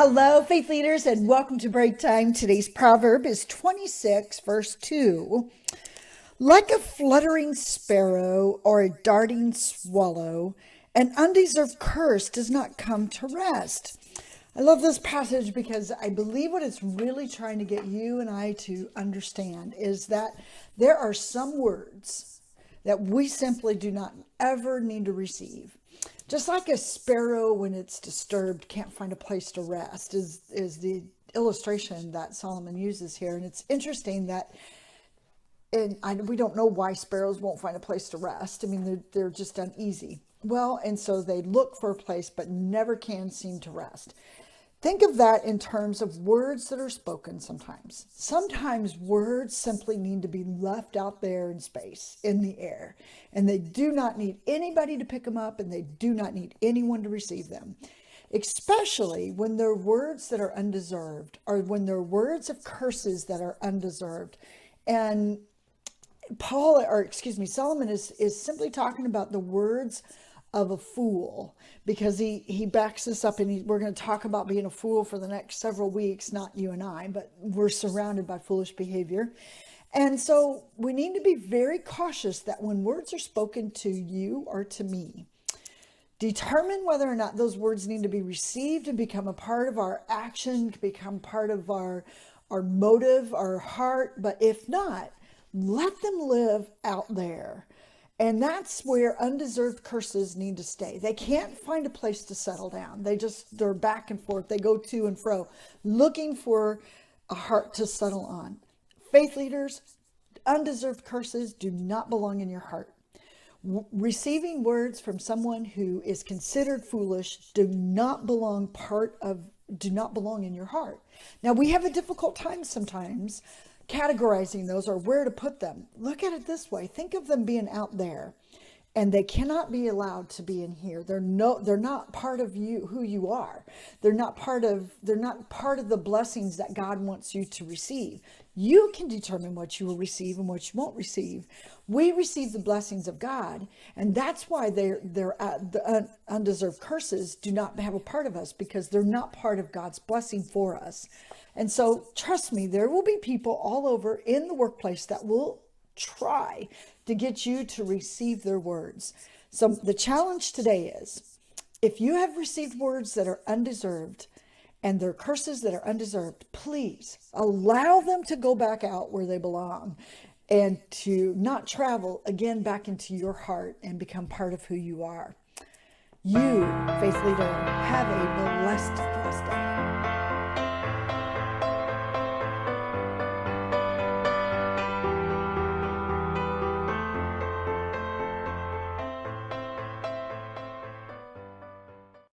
Hello, faith leaders, and welcome to Breaktime. Today's proverb is 26, verse 2. Like a fluttering sparrow or a darting swallow, an undeserved curse does not come to rest. I love this passage because I believe what it's really trying to get you and I to understand is that there are some words that we simply do not ever need to receive. Just like a sparrow when it's disturbed can't find a place to rest is the illustration that Solomon uses here. And it's interesting that we don't know why sparrows won't find a place to rest. I mean, they're just uneasy. Well, and so they look for a place but never can seem to rest. Think of that in terms of words that are spoken sometimes. Sometimes words simply need to be left out there in space, in the air, and they do not need anybody to pick them up, and they do not need anyone to receive them, especially when they're words that are undeserved, or when they're words of curses that are undeserved. And Solomon is simply talking about the words of a fool, because he backs this up, and we're going to talk about being a fool for the next several weeks, not you and I, but we're surrounded by foolish behavior. And so we need to be very cautious that when words are spoken to you or to me, determine whether or not those words need to be received and become a part of our action, become part of our motive, our heart. But if not, let them live out there. And that's where undeserved curses need to stay. They can't find a place to settle down. They're back and forth. They go to and fro, looking for a heart to settle on. Faith leaders, undeserved curses do not belong in your heart. Receiving words from someone who is considered foolish do not belong in your heart. Now, we have a difficult time sometimes categorizing those or where to put them. Look at it this way. Think of them being out there, and they cannot be allowed to be in here. They're not part of you, who you are. They're not part of the blessings that God wants you to receive. You can determine what you will receive and what you won't receive. We receive the blessings of God, and that's why the undeserved curses do not have a part of us, because they're not part of God's blessing for us. And so, trust me, there will be people all over in the workplace that will try to get you to receive their words. So the challenge today is, if you have received words that are undeserved and they're curses that are undeserved, please allow them to go back out where they belong and to not travel again back into your heart and become part of who you are. You, faith leader, have a blessed